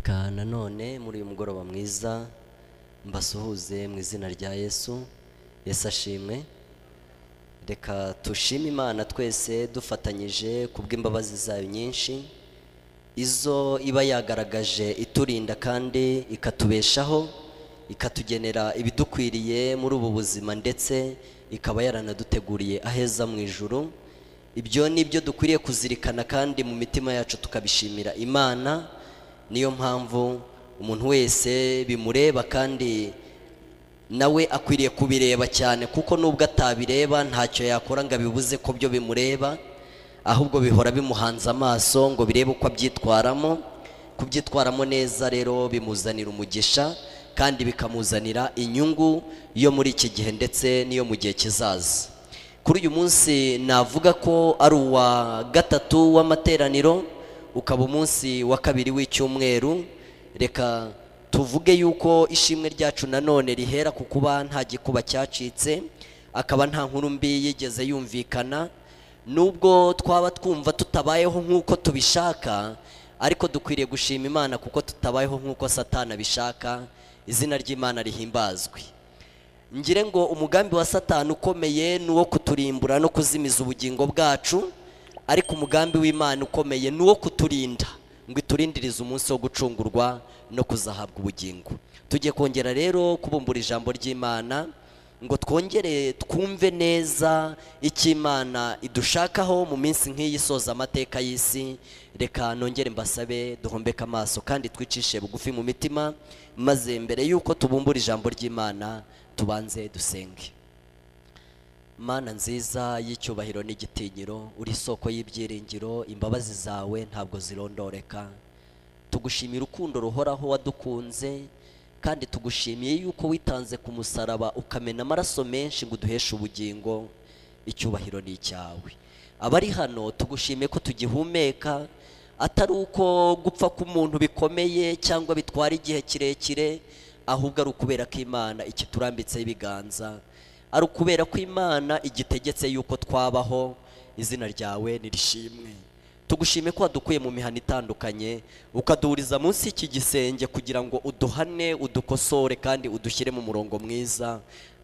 Reka nanone muri uyu mugoroba mwiza mbasuhuze mu izina rya Yesu. Yesu ashimwe. Reka tushime Imana twese dufatanyije kubw'imbabazi zayo nyinshi izo iba yagaragaje iturinda kandi ikatubeshaho, ikatugenera ibidukwiriye muri ubu buzima, ndetse ikaba yaranaduteguriye aheza mu ijuru. Ibyo nibyo dukwiriye kuzirikana kandi mu mitima yacu tukabishimira Imana. Niyo mpamvu umuntu wese bimureba kandi nawe akwiriye kubireba cyane, kuko nubwo atabireba ntacyo yakora ngo abibuze ko byo bimureba, ahubwo bihora bimuhanze amaso ngo birebe uko abyitwaramo. Kubyitwaramo neza rero bimuzanira umugisha kandi bikamuzanira inyungu yo muri iki gihe ndetse n'iyo mu gihe kizaza. Kuri uyu munsi navuga ko ari uwa gatatu w'amateraniro, ukaba umunsi wa kabiri w'icyumweru. Reka tuvuge yuko ishimwe ryacu nanone rihera ku kuba nta gikuba cyacitse, akaba nta nkuru mbi yigeze yumvikana. Nubwo twaba twumva tutabayeho nk'uko tubishaka, ariko dukwiriye gushima Imana kuko tutabayeho nk'uko Satani abishaka. Izina ry'Imana rihimbazwe. Ngire ngo umugambi wa Satani ukomeye ni uwo kuturimbura no kuzimiza ubugingo bwacu, ariko umugambi w'Imana ukomeye ni uwo kuturinda ngo iturindirize umunsi wo gucungurwa no kuzahabwa ubugingo. Tugiye kongera rero kubumbura ijambo ry'Imana ngo twongere twumve neza icyo Imana idushakaho mu minsi nk'iyi isoza amateka y'isi. Reka nongere mbasabe duhombeke amaso kandi twicishe bugufi mu mitima, maze mbere yuko tubumbura ijambo ry'Imana tubanze dusenge. Mana nziza y'icyubahiro n'igitinyiro, uri isoko y'ibyiringiro, imbabazi zawe ntabwo zirondoreka. Tugushimira urukundo ruhoraho wadukunze, kandi tugushimiye yuko witanze ku musaraba ukamena amaraso menshi ngo uduheshe ubugingo. Icyubahiro ni icyawe. Abari hano tugushimiye ko tugihumeka, atari uko gupfa k'umuntu bikomeye cyangwa bitwara igihe kirekire, ahubwo ari ukubera ko Imana ikiturambitseho ibiganza, ari ukubera ko Imana igitegetse yuko twabaho. Izina ryawe nirishimwe. Tugushime ko wadukuye mu mihana itandukanye ukaduhuriza munsi y'iki gisenge kugira ngo uduhane, udukosore kandi udushyire mu murongo mwiza.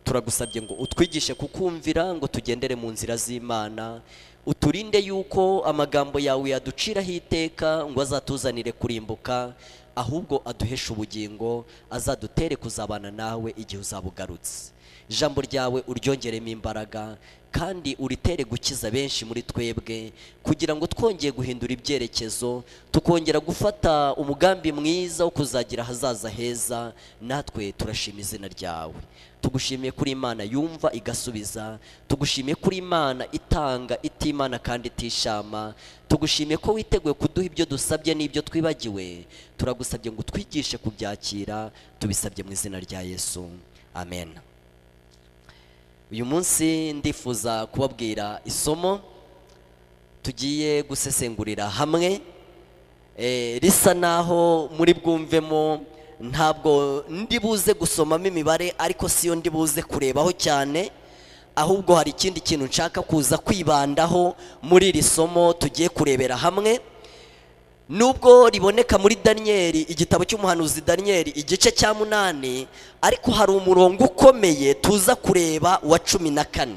Turagusabye ngo utwigishe kukumvira, ngo tugendere mu nzira z'Imana. Uturinde yuko amagambo yawe yaduciraho iteka ngo azatuzanire kurimbuka, ahubwo aduheshe ubugingo, azadutere kuzabana nawe igihe uzabugarutse. Ijambo ryawe uryongeremo imbaraga kandi uritere gukiza benshi muri twebwe, kugira ngo twongeye guhindura ibyerekezo, tukongera gufata umugambi mwiza wo kuzagira ahazaza heza. Natwe turashima izina ryawe. Tugushimiye kuri Imana yumva igasubiza, tugushimiye kuri Imana itanga itimana kandi itishama, tugushimiye ko witeguye kuduha ibyo dusabye n'ibyo twibagiwe. Turagusabye ngo twigishe kubyakira, tubisabye mu izina rya Yesu, amen. Uyu munsi ndifuza kubabwira isomo tugiye gusesengurira hamwe, risa naho muri bwumvemo. Ntabwo ndi buze gusomamo imibare, ariko siyo ndi buze kurebaho cyane, ahubwo hari ikindi kintu nshaka kuza kwibandaho muri iri somo tugiye kurebera hamwe. Nubwo riboneka muri Daniyeli, igitabo cy'umuhanuzi Daniyeli igice cya 8, ariko hari umurongo ukomeye tuza kureba wa 14.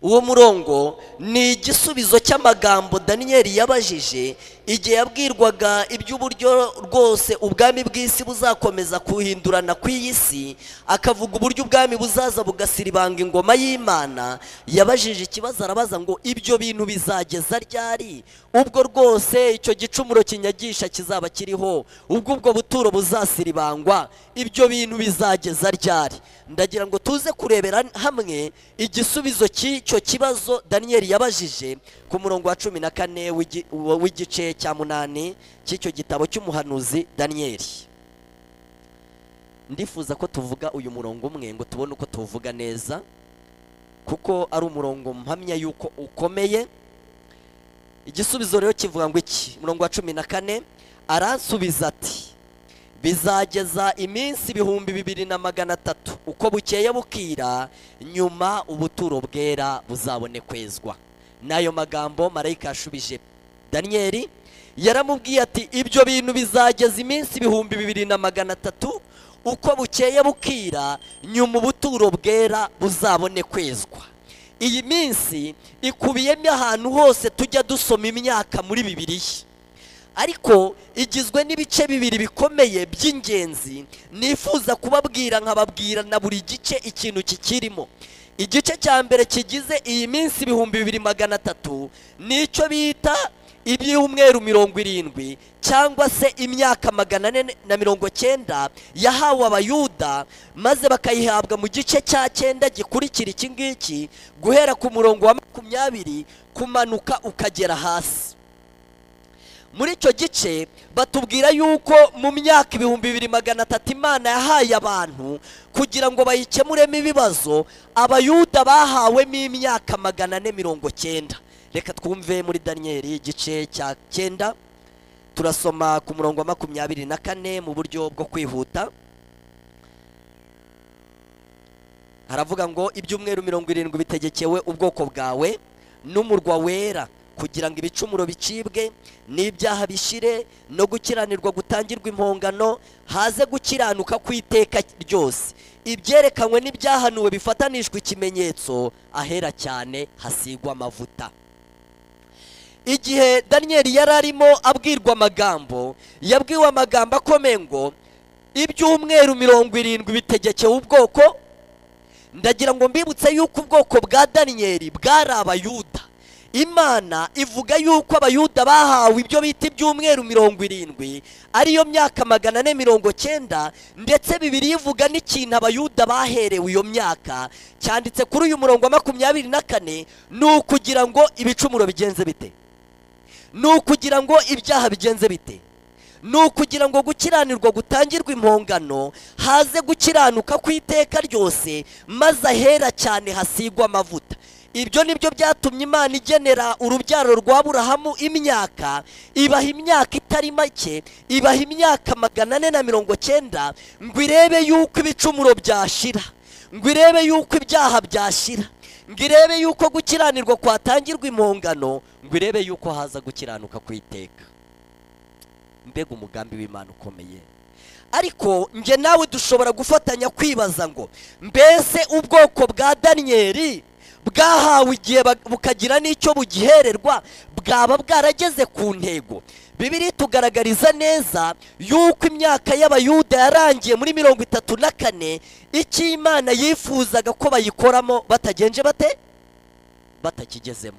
Uwo murongo ni igisubizo cy'amagambo Daniyeli yabajije igihe yabwirwaga iby'uburyo rwose ubwami bw'isi buzakomeza kuhindurana ku isi, akavuga uburyo ubwami buzaza bugasiribanga ingoma y'Imana. Yabajije ikibazo, arabaza ngo ibyo bintu bizageza ryari? Ubwo rwose icyo gicumuro kinyagisha kizaba kiriho, ubwo buturo buzasiribangwa, ibyo bintu bizageza ryari? Ndagira ngo tuze kurebera hamwe igisubizo cy'icyo kibazo Daniyeli yabajije ku murongo wa 14 w'igice cya 8 cy'icyo gitabo cy'umuhanuzi Daniyeli. Ndifuza ko tuvuga uyu murongo umwe ngo tubone uko tuvuga neza, kuko ari umurongo mpamya yuko ukomeye. Igisubizo rero kivuga ngo iki? Murongo wa 14, aransubiza ati, bizageza iminsi 2300 uko bukeye bukira, nyuma ubuturo bwera buzabone kwezwa. Nayo magambo marayika yashubije Daniyeli, yaramubwiye ati ibyo bintu bizageza iminsi 2300 uko bukeye bukira, nyuma ubuturo bwera buzabone kwezwa. Iyi minsi ikubiyemo ahantu hose tujya dusoma imyaka muri Bibiliya, ariko igizwe n'ibice bibiri bikomeye by'ingenzi nifuza kubabwira, nkababwira na buri gice ikintu kikirimo. Igice cya mbere kigize iyi minsi 2300 nicyo bita ibyumweru 70 cyangwa se imyaka 490 yahawe abayuda, maze bakayihabwa mu gice cya 9 gikurikira iki ngiki, guhera ku murongo wa 20 kumanuka ukagera hasi. Muri icyo gice batubwira yuko mu myaka 2300 Imana yahaye abantu kugira ngo bayikemuremo ibibazo, abayuda bahawemo imyaka 490. Reka twumve muri Danieli igice cya 9, turasoma ku murongo wa 24 mu buryo bwo kwihuta. Haravuga ngo ibyumweru 70 bitegekewe ubwoko bwawe n'umurwa wera, kugira ngo ibicumuro bicibwe n'ibyaha bishire, no gukiranirwa gutangirwa impongano, haze gukiranuka kw'iteka ryose. Ibyerekanywe n'ibyahanuwe bifatanishwa ikimenyetso, ahera cyane hasigwa amavuta. Igihe Danieli yari arimo abwirwa amagambo, yabwiwe amagambo akomeye ngo ibyumweru 70 bitegekewe ubwoko. Ndagira ngo mbibutse yuko ubwoko bwa Danieli bwari abayuda. Imana ivuga yuko abayuda bahawe ibyo bita ibyumweru 70, ariyo myaka 490, ndetse Bibiliya ivuga n'ikintu abayuda baherewe iyo myaka, cyanditse kuri uyu murongo wa 24, ni ukugira ngo ibicumuro bigenze bite, ni ukugira ngo ibyaha bigenze bite, ni ukugira ngo gukiranirwa gutangirwa impongano, haze gukiranuka kw'iteka ryose, maze ahera cyane hasigwa amavuta. Ibyo nibyo byatumye Imana igenera urubyaro rwa Aburahamu imyaka, ibaha imyaka itari make, ibaha imyaka 490, ngo irebe yuko ibicumuro byashira, ngo irebe yuko ibyaha byashira, ngo irebe yuko gukiranirwa kwatangirwa impongano, ngo irebe yuko haza gukiranuka kw'iteka. Mbega umugambi w'Imana ukomeye. Ariko nge nawe dushobora gufatanya kwibaza ngo mbese ubwoko bwa Danieli bwahawe igihe bukagira n'icyo bugihererwa, bwaba bwarageze ku ntego? Bibiliya tugaragariza neza yuko imyaka y'abayuda yarangiye muri 34, icyo Imana yifuzaga ko bayikoramo batagenje bate, batakigezemo.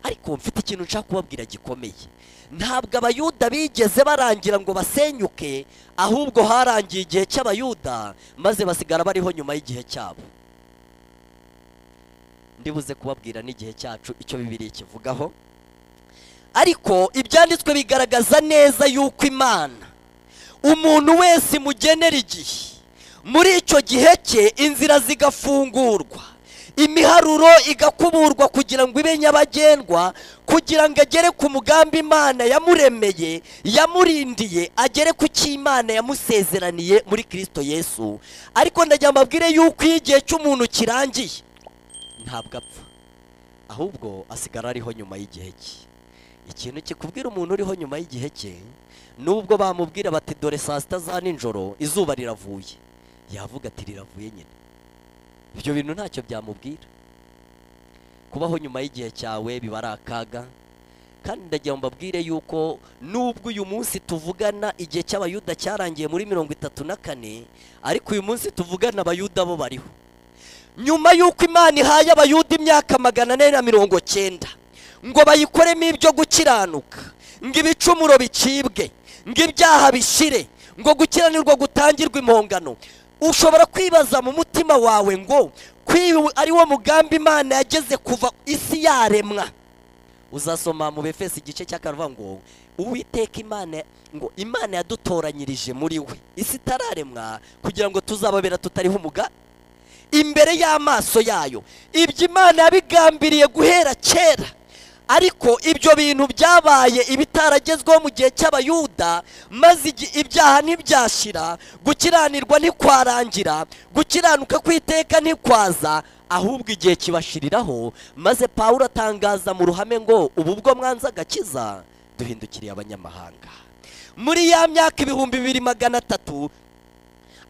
Ariko mfite ikintu nshaka kubabwira gikomeye. Ntabwo abayuda bigeze barangira ngo basenyuke, ahubwo harangiye igihe cy'abayuda, maze basigara bariho nyuma y'igihe cyabo. Ndibuze kubabwira n'igihe cyacu icyo Bibiliya kivugaho. Ariko ibyanditswe bigaragaza neza yuko Imana umuntu wese imugenera igihe, muri icyo gihe cye inzira zigafungurwa, imiharuro igakuburwa kugira ngo ibe nyabagendwa, kugira ngo agere ku mugambi Imana yamuremeye, yamurindiye, agere ku cyo Imana yamusezeraniye muri Kristo Yesu. Ariko ndagira mbabwire yuko igihe cy'umuntu kirangiye ntabwo apfa, ahubwo asigara ariho nyuma y'igihe cye. Ikintu kikubwira umuntu uriho nyuma y'igihe cye, nubwo bamubwira bati dore saa sita za nijoro izuba riravuye, yavuga ati riravuye nyine. Ibyo bintu ntacyo byamubwira. Kubaho nyuma y'igihe cyawe biba ari akaga. Kandi ndagira mbabwire yuko nubwo uyu munsi tuvugana igihe cy'abayuda cyarangiye muri 34, ariko uyu munsi tuvugana abayuda bo bariho. Nyuma yuko Imana ihaye abayuda imyaka 490 ngo bayikoremo ibyo gukiranuka, ngo ibicumuro bicibwe, ngo ibyaha bishire, ngo gukiranirwa gutangirwa impongano, ushobora kwibaza mu mutima wawe ngo kwiwe ari wo mugambi Imana yageze kuva isi yaremwa. Uzasoma mu Befesi igice cy'akavuga ngo Uwiteka Imana, ngo Imana yadutoranyirije muri we isi itararemwa kugira ngo tuzababera tutariho umuga imbere y'amaso yayo. Ibyo Imana yabigambiriye guhera kera, ariko ibyo bintu byabaye ibitaragezweho mu gihe cy'abayuda, maze ibyaha ntibyashira, gukiranirwa ntikwarangira, gukiranuka kw'iteka ntikwaza, ahubwo igihe kibashiriraho. Maze Pawulo atangaza mu ruhame ngo ubu bwo mwanze agakiza duhindukiriye abanyamahanga. Muri ya myaka 2300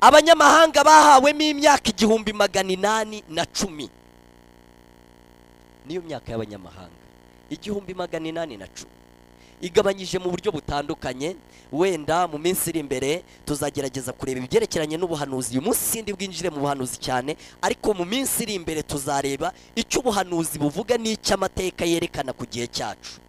abanyamahanga bahawemo imyaka 1810. Niyo myaka y'abanyamahanga 1810 igabanyije mu buryo butandukanye. Wenda mu minsi iri imbere tuzagerageza kureba ibyerekeranye n'ubuhanuzi. Uyu munsi sindi bwinjire mu buhanuzi cyane, ariko mu minsi iri imbere tuzareba icyo ubuhanuzi buvuga n'icyo amateka yerekana ku gihe cyacu.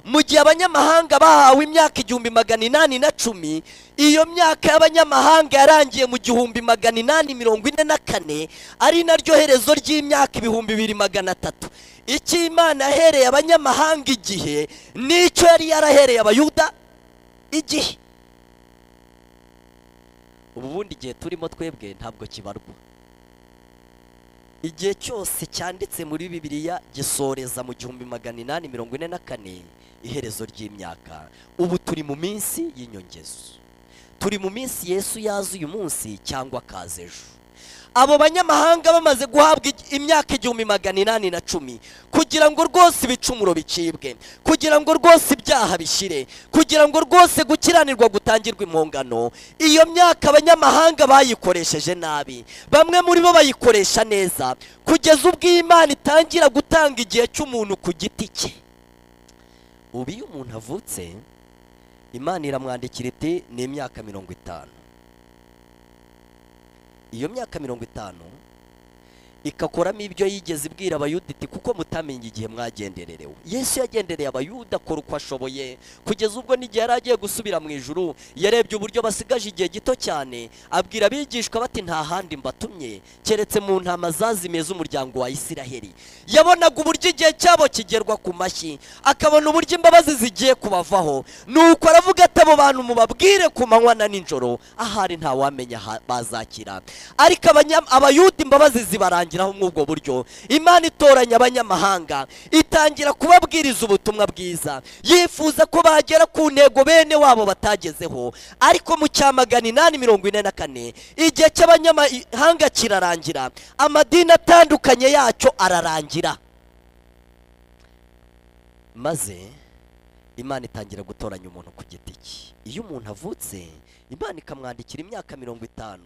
Mu gihe abanyamahanga bahawe imyaka 1810, iyo myaka y'abanyamahanga yarangiye mu 1844, ari naryo herezo ry'imyaka 2300. Icyo Imana yahereye abanyamahanga igihe nicyo yari yarahereye abayuda igihe. Ubundi igihe turimo twebwe ntabwo kibarwa. Igihe cyose cyanditse muri Bibiliya gisoreza mu 1844, iherezo ry'imyaka. Ubu turi mu minsi y'inyongezo, turi mu minsi Yesu yaza uyu munsi cyangwa kaza ejo. Abo banyamahanga bamaze guhabwa imyaka 1810 kugira ngo rwose ibicumuro bicibwe, kugira ngo rwose ibyaha bishire, kugira ngo rwose gukiranirwa gutangirwa impongano. Iyo myaka abanyamahanga bayikoresheje nabi, bamwe muri bo bayikoresha neza, kugeza ubwo Imana itangira gutanga igihe cy'umuntu ku giti cye. Ubu iyo umuntu avutse, Imana iramwandikira iti ni imyaka 50. Iyo myaka 50 ikakoramo ibyo yigeze ibwira abayuda iti kuko mutamenye igihe mwagendererewe. Yesu yagendereye abayuda akora uko ashoboye, kugeza ubwo n'igihe yari agiye gusubira mu ijuru yarebye uburyo basigaje igihe gito cyane, abwira abigishwa bati nta handi mbatumye keretse mu ntama zazimiye z'umuryango wa Isiraheli. Yabonaga uburyo igihe cyabo kigerwa ku mashyi, akabona uburyo imbabazi zigiye kubavaho, nuko aravuga ati abo bantu mubabwire ku manywa na nijoro, ahari nta wamenya bazakira. Ariko abayuda imbabazi zibarangira mw'ubwo buryo. Imana itoranya abanyamahanga, itangira kubabwiriza ubutumwa bwiza, yifuza ko bagera ku ntego bene wabo batagezeho. Ariko mu 1844 igihe cy'abanyamahanga kirarangira, amadini atandukanye yacyo ararangira, maze Imana itangira gutoranya umuntu ku giti cye. Iyo umuntu avutse, Imana ikamwandikira imyaka 50.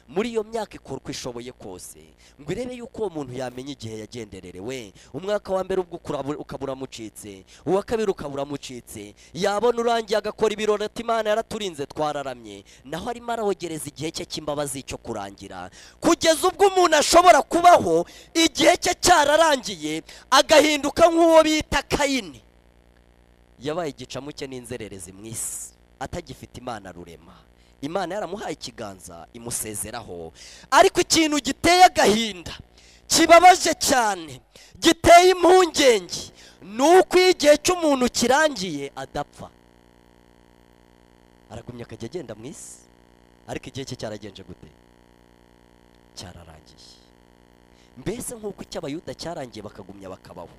Muri iyo myaka ikora uko ishoboye kose ngo irebe yuko uwo muntu yamenya igihe yagendererewe. Umwaka wa mbere ubwo ukabura mucitse, uwa kabiri ukabura mucitse, yabona urangiye agakora ibirori ati Imana yaraturinze twararamye, naho arimo arahogereza igihe cye cy'imbabazi cyo kurangira, kugeza ubwo umuntu ashobora kubaho igihe cye cyararangiye agahinduka nk'uwo bita Kayini. Yabaye igicamuke n'inzererezi mu isi, atagifite Imana rurema. Imana yaramuhaye ikiganza imusezeraho. Ariko ikintu giteye agahinda, kibabaje cyane, giteye impungenge, nuko igihe cy'umuntu kirangiye adapfa. Aragumya akajya agenda mu isi, ariko igihe cye cyaragenje gute? Cyararangiye. Mbese nk'uko icy'abayuda cyarangiye bakagumya bakabaho,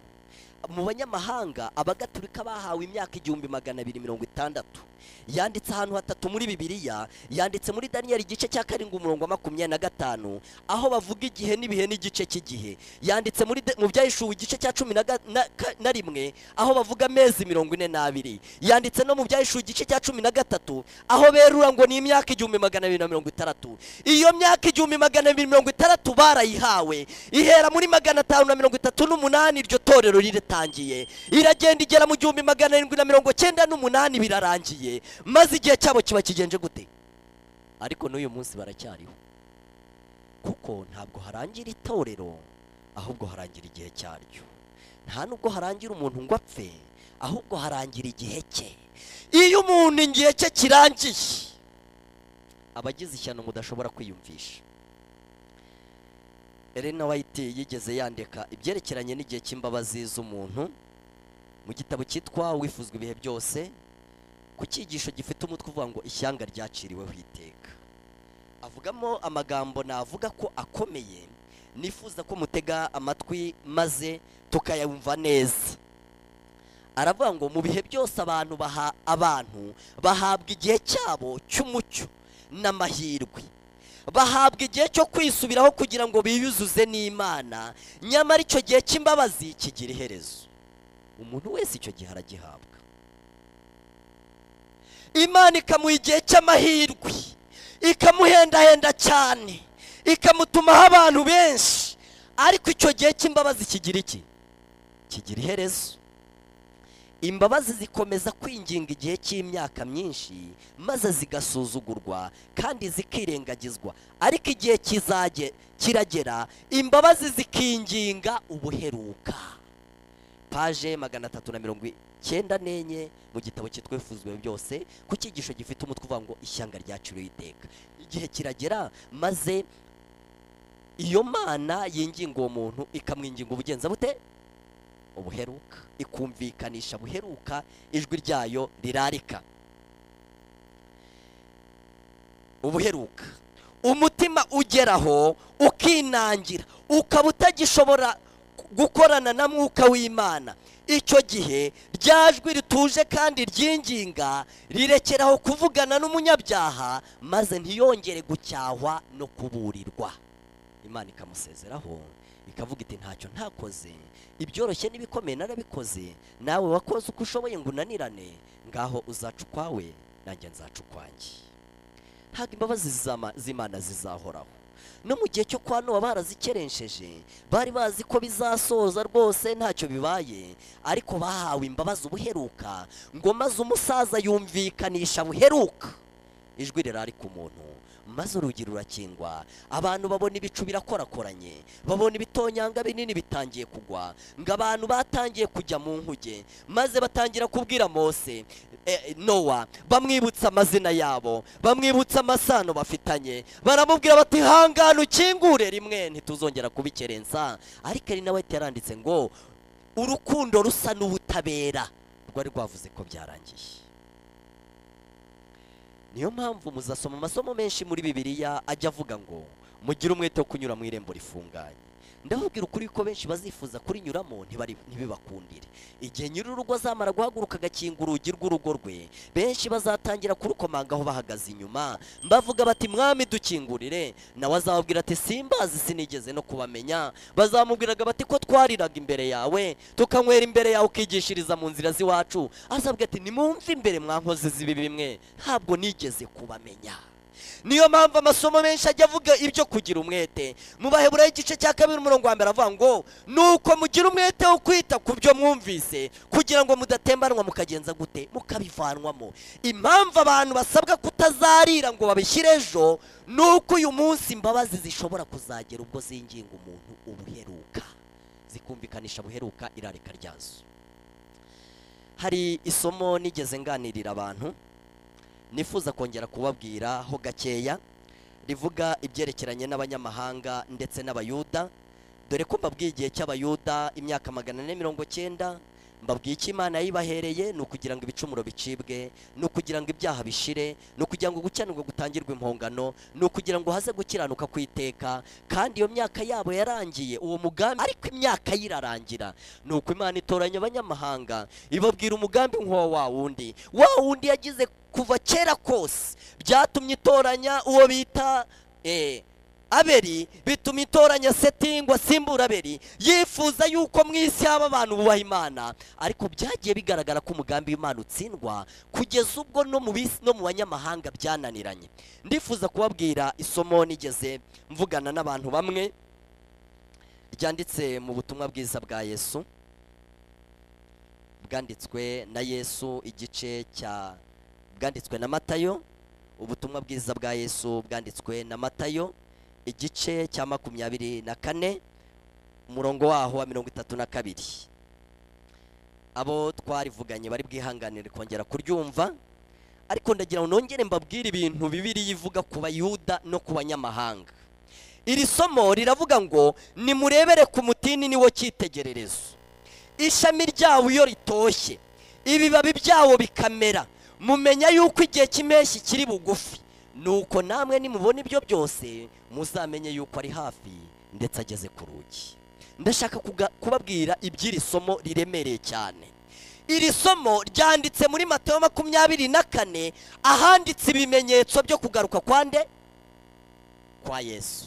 mu banyamahanga abagatulika bahawe imyaka 1260. Yanditse ahantu hatatu muri Bibiliya, yanditse muri Daniel igice cya 7 umurongo wa 25, aho bavuga igihe n'ibihe n'igice cy'igihe. Yanditse mu Byahishuwe igice cya 11 aho bavuga amezi 42. Yanditse no mu Byahishuwe igice cya 13 aho berura ngo ni imyaka 1260. Iyo myaka 1260 barayihawe, ihera muri 538 iryo torero ritangiye, iragenda igera mu 1798 birarangiye, maze igihe cyabo kiba kigenje gute? Ariko n'uyu munsi baracyariho, kuko ntabwo harangira itorero, ahubwo harangira igihe cyaryo. Nta nubwo harangira umuntu ngo apfe, ahubwo harangira igihe cye. Iyo umuntu igihe cye kirangiye, abagize ishyano mudashobora kwiyumvisha. Ellen White yigeze yandika ibyerekeranye n'igihe cy'imbabazi z'umuntu mu gitabo cyitwa Wifuzwa ibihe byose, ku cyigisho gifite umutwe uvuga ngo ishyanga ryaciriweho iteka. Avugamo amagambo navuga ko akomeye, nifuza ko mutega amatwi maze tukayumva neza. Aravuga ngo mu bihe byose abantu bahabwa igihe cyabo cy'umucyo n'amahirwe, bahabwa igihe cyo kwisubiraho kugira ngo biyuzuze n'Imana, nyamara icyo gihe cy'imbabazi kigira iherezo. Umuntu wese icyo gihe aragihabwa. imana ikamuha igihe cy'amahirwe, ikamuhendahenda cyane, ikamutumaho abantu benshi, ariko icyo gihe cy'imbabazi kigira iki? Kigira iherezo. Imbabazi zikomeza kwinginga igihe cy'imyaka myinshi, maze zigasuzugurwa kandi zikirengagizwa, ariko igihe kiragera imbabazi zikinginga ubuheruka. Paje 394 mu gitabo cyitwa Ifuzwe byose, ku cyigisho gifite umutwe uvuga ngo ishyanga ryaciriwe iteka. Igihe kiragera maze iyo mana yinginga uwo muntu ikamwinginga ubugenza bute? Ubuheruka, ikumvikanisha buheruka, ijwi ryayo rirarika. Ubuheruka, umutima ugeraho ukinangira, ukaba utagishobora gukorana na mwuka w'Imana. Icyo gihe ryajwi rituje kandi ryinginga rirekeraho kuvugana n'umunyabyaha, maze ntiyongere gucyahwa no kuburirwa. Imana ikamusezeraho ikavuga iti ntacyo ntakoze, ibyoroshye n'ibikomeye narabikoze, nawe wakoze uko ushoboye ngo unanirane, ngaho uzaca ukwawe nanjye nzaca ukwanjye. Ntabwo imbabazi z'Imana zizahoraho. No mu gihe cyo kwa Nowa barazikeresheje, bari bazi ko bizasoza rwose ntacyo bibaye, ariko bahawe imbabazi ubuheruka, ngo maze umusaza yumvikanisha buheruka ijwi rirari ku muntu, maze urugi rurakingwa, abantu babona ibicu birakorakoranye, babona ibitonyanga binini bitangiye kugwa, ngo abantu batangiye kujya mu nkuge, maze batangira kubwira Mose, Nowa, bamwibutsa amazina yabo, bamwibutsa amasano bafitanye, baramubwira bati hangana ukingure rimwe ntituzongera kubikerensa. Ariko ari nawe yaranditse ngo urukundo rusa n'ubutabera rwari rwavuze ko byarangiye. Niyo mpamvu muzasoma amasomo menshi muri Bibiliya ajya avuga ngo mugire umwete wo kunyura mu irembo rifunganye. Ndababwira ukuri ko benshi bazifuza kurinyuramo ntibibakundire. Igihe nyir'urugo azamara guhaguruka agakinga urugi rw'urugo rwe, benshi bazatangira kurukomangaho bahagaze inyuma, bavuga bati mwami dukingurire, nawe azababwira ati simbazi sinigeze no kubamenya. Bazamubwiraga bati ko twariraga imbere yawe, tukanywera imbere yawe, ukigishiriza mu nzira z'iwacu. Azabwira ati nimumve imbere mwankoze zibi bimwe, ntabwo nigeze kubamenya. Niyo mpamvu amasomo menshi ajya avuga ibyo kugira umwete. Mu Baheburayo igice cya 2 umurongo wa mbere avuga ngo nuko mugira umwete wo kwita ku byo mwumvise, kugira ngo mudatembanwa mukagenza gute? Mukabivanwamo. Impamvu abantu basabwa kutazarira ngo babishyire ejo, nuko uyu munsi imbabazi zishobora kuzagera ubwo zinginga umuntu ubuheruka, zikumvikanisha buheruka irareka ryazo. Hari isomo nigeze nganirira abantu nifuza kongera kubabwira ho gakeya, rivuga ibyerekeranye n'abanyamahanga ndetse n'abayuda. Dore ko mbabwiye igihe cy'abayuda imyaka 490, mbabwiye icyo Imana yibahereye ni ukugira ngo ibicumuro bicibwe, ni ukugira ngo ibyaha bishire, ni ukugira ngo gukiranirwa gutangirwe impongano, ni ukugira ngo haze gukiranuka kw'iteka. Kandi iyo myaka yabo yarangiye uwo mugambi, ariko imyaka yirarangira. Nuko Imana itoranya abanyamahanga ibabwira umugambi nk'uwo wa wundi yagize kuva kera kose. Byatumye itoranya uwo bita Abeli, bituma itoranya Seti ngo asimbura Abeli, yifuza yuko mu isi haba abantu bubaha Imana. Ariko byagiye bigaragara ko umugambi w'Imana utsindwa, kugeza ubwo no mu bisi no mu banyamahanga byananiranye. Ndifuza kubabwira isomo nigeze mvugana n'abantu bamwe, ryanditse mu butumwa bwiza bwa Yesu, bwanditswe na Yesu, igice cya bwanditswe na Matayo. Ubutumwa bwiza bwa Yesu bwanditswe na Matayo, igice cya 24 umurongo waho wa 32. Abo twarivuganye bari bwihanganire kongera kuryumva, ariko ndagira ngo nongere mbabwire ibintu Bibiliya ivuga ku Bayuda no ku banyamahanga. Iri somo riravuga ngo nimurebere ku mutini niwo cyitegererezo, ishami ryawo iyo ritoshye, ibibabi byawo bikamera, mumenya yuko igihe cy'impeshyi kiri bugufi. Nuko namwe nimubona ibyo byose muzamenye yuko ari hafi ndetse ageze ku rugi. Ndashaka kubabwira iby'iri somo riremereye cyane. Iri somo ryanditse muri Matayo 24, ahanditse ibimenyetso byo kugaruka kwa Yesu.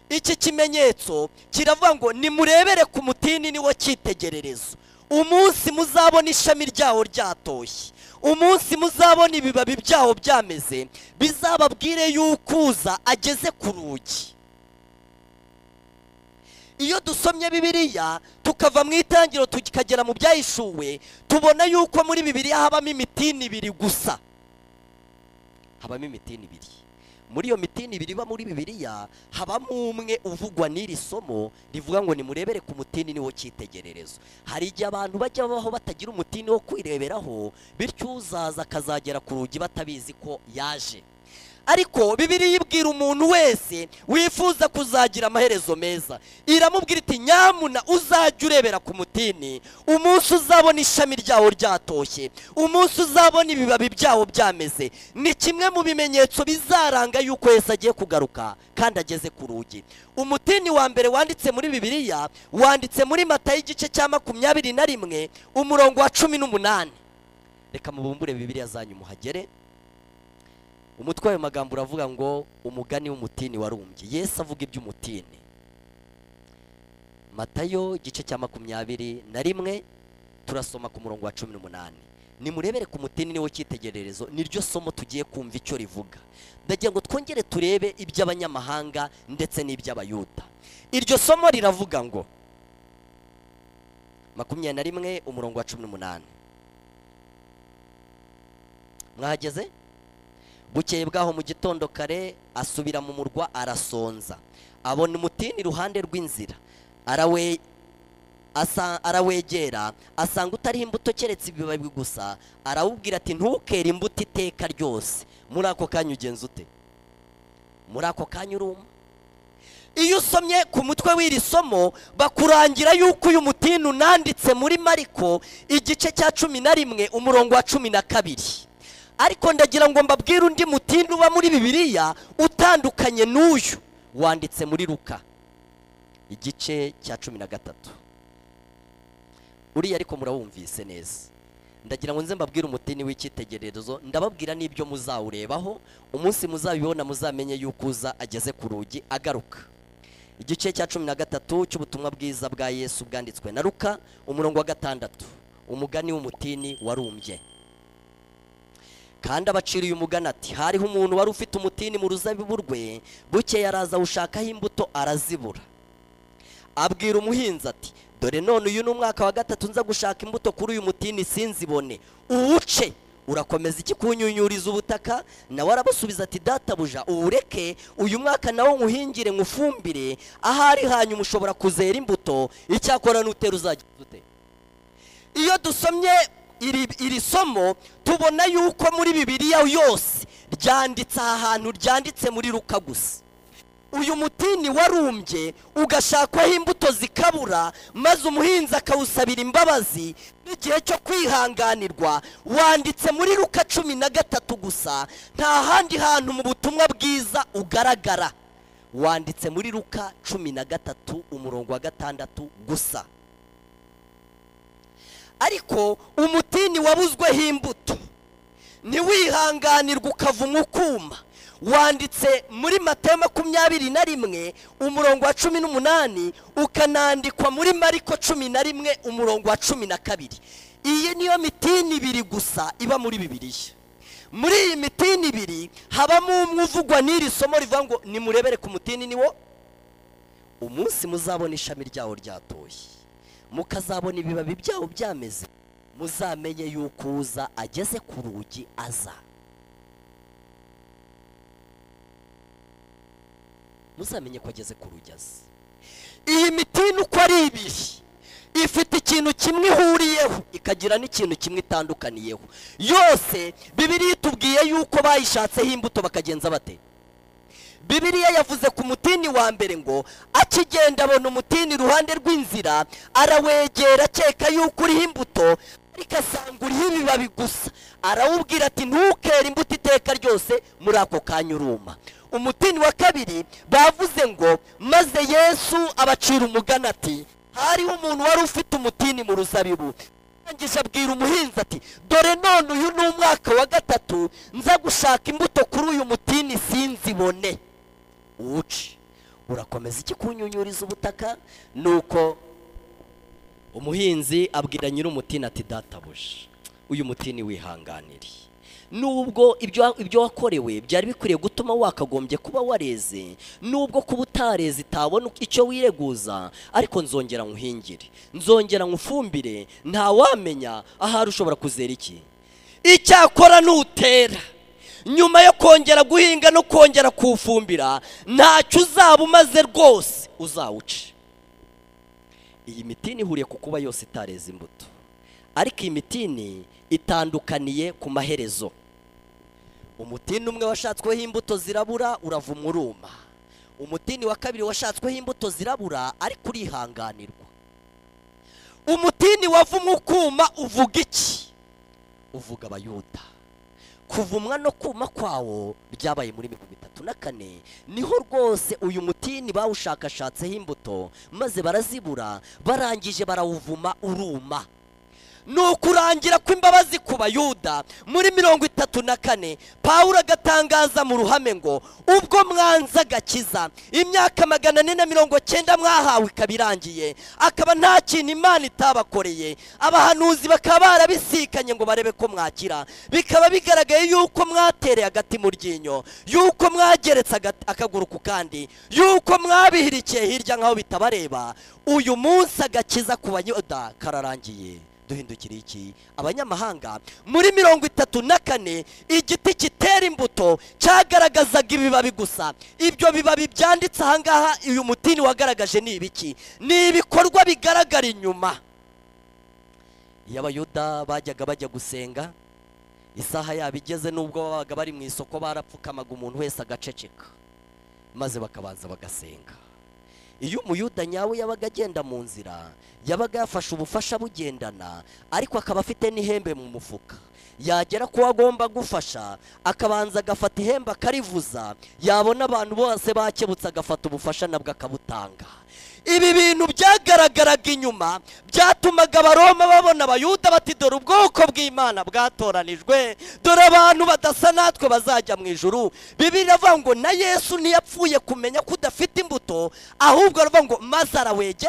Iki kimenyetso kiravuga ngo nimurebere ku mutini niwo cyitegererezo, umunsi muzabona ishami ryawo ryatoshye, umunsi muzabona ibibabi byaho byameze bizababwire yuko uza ageze ku rugi. Iyo dusomye Bibiliya tukava mu itangiro tukagera mu byahishuwe, tubona yuko muri Bibiliya habamo imitini ibiri gusa. Habamo imitini ibiri. Muri iyo mitini ibiri iba muri Bibiliya habamo umwe uvugwa n'iri somo rivuga ngo nimurebere ku mutini niwo cyitegererezo. Hari igihe abantu bajya babaho batagira umutini wo kwireberaho, bityo uzaza akazagera ku rugi batabizi ko yaje. Ariko Bibiliya ibwira umuntu wese wifuza kuzagira amaherezo meza, iramubwira iti nyamuna uzajya urebera ku mutini, umunsi uzabona ishami ryawo ryatoshye, umunsi uzabona ibibabi byawo byameze, ni kimwe mu bimenyetso bizaranga yuko Yesu agiye kugaruka kandi ageze ku rugi. Umutini wa mbere wanditse muri Bibiliya wanditse muri Matayo igice cya 21 umurongo wa 18. Reka mubumbure Bibiliya zanyu muhagere. Umutwe w'ayo magambo uravuga ngo umugani w'umutini warumbye. Yesu avuga iby'umutini. Matayo igice cya 21 turasoma ku murongo wa 18. Nimurebere ku mutini niwo cyitegererezo, niryo somo tugiye kumva icyo rivuga. Ndagira ngo twongere turebe iby'abanyamahanga ndetse n'iby'abayuda. Iryo somo riravuga ngo 21 umurongo wa 18. Mwahageze? Bukeye bwaho mu gitondo kare asubira mu murwa arasonza, abona umutini iruhande rw'inzira, arawegera asanga utariho imbuto keretse ibibabi gusa, arawubwira ati ntukere imbuto iteka ryose. Muri ako kanya ugenza ute? Muri ako kanya uruma. Iyo usomye ku mutwe w'iri somo bakurangira yuko uyu mutini unanditse muri Mariko igice cya 11 umurongo wa 12. Ariko ndagira ngo mbabwire undi mutini uba muri Bibiliya utandukanye n'uyu wanditse muri Luka igice cya 13. Uriya ariko murawumvise neza. Ndagira ngo nze mbabwire umutini w'icyitegererezo, ndababwira n'ibyo muzawurebaho, umunsi muzabibona muzamenye yuko uza ageze ku rugi agaruka. Igice cya 13 cy'ubutumwa bwiza bwa Yesu bwanditswe na Luka umurongo wa 6. Umugani w'umutini warumbye. Kandi abaciriye umugani ati hariho umuntu wari ufite umutini mu ruzabibu rwe, bukeye araza ushakaho imbuto arazibura. Abwira umuhinzi ati dore none uyu ni umwaka wa 3 nza gushaka imbuto kuri uyu mutini sinzibone, uwuce urakomeza iki kunyunyuriza ubutaka? Nawe arabasubiza ati databuja uwureke uyu mwaka nawo nkuhingire nkufumbire, ahari hanyuma ushobora kuzera imbuto, icyakora nutera uzagize ute? Iyo dusomye iri somo tubona yuko muri Bibiliya yose ryanditse ahantu ryanditse muri Luka gusa. Uyu mutini warumbye ugashakwaho imbuto zikabura, maze umuhinzi akawusabira imbabazi n'igihe cyo kwihanganirwa, wanditse muri Luka 13 gusa, nta handi hantu mu butumwa bwiza ugaragara. Wanditse muri Luka 13 umurongo wa 6 gusa. Ariko umutini wabuzweho imbuto ntiwihanganirwa ukavumwa ukuma, wanditse muri Matayo 21 umurongo wa 18, ukanandikwa muri Mariko 11 umurongo wa 12. Iyi niyo mitini ibiri gusa iba muri Bibiliya. Muri iyi mitini ibiri habamo umwe uvugwa n'iri somo rivuga ngo nimurebere ku mutini niwo umunsi muzabona ishami ryawo ryatoshye, mukazabona ibibabi byawo byameze, muzamenye yuko uza ageze ku rugi aza. Muzamenye ko ageze ku rugi aza. Iyi mitini uko ari ibiri ifite ikintu kimwe ihuriyeho, ikagira n'ikintu kimwe itandukaniyeho. Yose Bibiliya itubwiye yuko bayishatseho imbuto bakagenza bate? Bibiliya yavuze ku mutini wa mbere ngo akigenda abona umutini iruhande rw'inzira, arawegera akeka yuko uriho imbuto, ariko asanga uriho ibibabi gusa. Arawubwira ati ntukere imbuto iteka ryose, muri ako kanya uruma. Umutini wa kabiri bavuze ngo maze Yesu abacira umugani ati hariho umuntu wari ufite umutini mu ruzabibu, arangije abwira umuhinzi ati dore none uyu ni umwaka wa 3 nza gushaka imbuto kuri uyu mutini sinzibone, uwuce urakomeza iki kunyunyuriza ubutaka? Nuko umuhinzi abwira nyiri umutini ati databuja uyu mutini wihanganiriye. Nubwo ibyo wakorewe byari bikwiriye gutuma wakagombye kuba wareze, nubwo kuba utareze itabona icyo wireguza, ariko nzongera nkuhingire, nzongera nkufumbire, nta wamenya ahari ushobora kuzera iki. Icyakora nutera nyuma yo kongera guhinga no kongera kufumbira, ntacyo uzaba umaze rwose uzawuce. Iyi mitini ihuriye ku kuba yose itareze imbuto, ariko iyi mitini itandukaniye ku maherezo. Umutini umwe washatsweho imbuto zirabura uravumwa uruma. Umutini wa kabiri washatsweho imbuto zirabura ariko urihanganirwa. Umutini wavumwe ukuma uvuga iki? Uvuga Abayuda. Kuvumwa no kuma kwawo byabaye muri 34. Niho rwose uyu mutini bawushakashatseho imbuto maze barazibura, barangije barawuvuma uruma. Nukurangira kw'imbabazi ku Bayuda muri 34, Pawulo agatangaza mu ruhame ngo ubwo mwanza gakiza imyaka 490 mwahawe ikabirangiye, akaba nta kintu Imana itabakoreye, abahanuzi bakaba barabisikanye ngo barebe ko mwakira, bikaba bigaragaye yuko mwatereye agati mu ryinyo, yuko mwageretse akaguru ku kandi, yuko mwabihirikiye hirya nkaho bitabareba. Uyu munsi agakiza ku Bayuda kararangiye. Duhindukira iki? Abanyamahanga muri 34, igiti kitera imbuto cyagaragazaga ibibabi gusa. Ibyo bibabi byanditse ahangaha uyu mutini wagaragaje ni ibiki? Ni ibikorwa bigaragara inyuma. Iyo Abayuda bajyaga bajya gusenga, isaha yabo igeze, nubwo babaga bari mu isoko barapfukamaga umuntu wese agaceceka, maze bakabanza bagasenga. Iyo umuyuda nyawe yabaga agenda mu nzira, yabaga yafashe ubufasha bugendana, ariko akaba afite n'ihembe mu mufuka. Yagera ko agomba gufasha, akabanza agafata ihembe akarivuza, yabona abantu bose bakebutse agafata ubufasha nabwo akabutanga. Ibi bintu byagaragaraga inyuma, byatumaga Abaroma babona Abayuda bati dore ubwoko bw'Imana bwatoranijwe, dore abantu badasa natwe bazajya mu ijuru. Bibiliya iravuga ngo na Yesu ntiyapfuye kumenya ko udafite imbuto, ahubwo aravuga ngo maze arawege.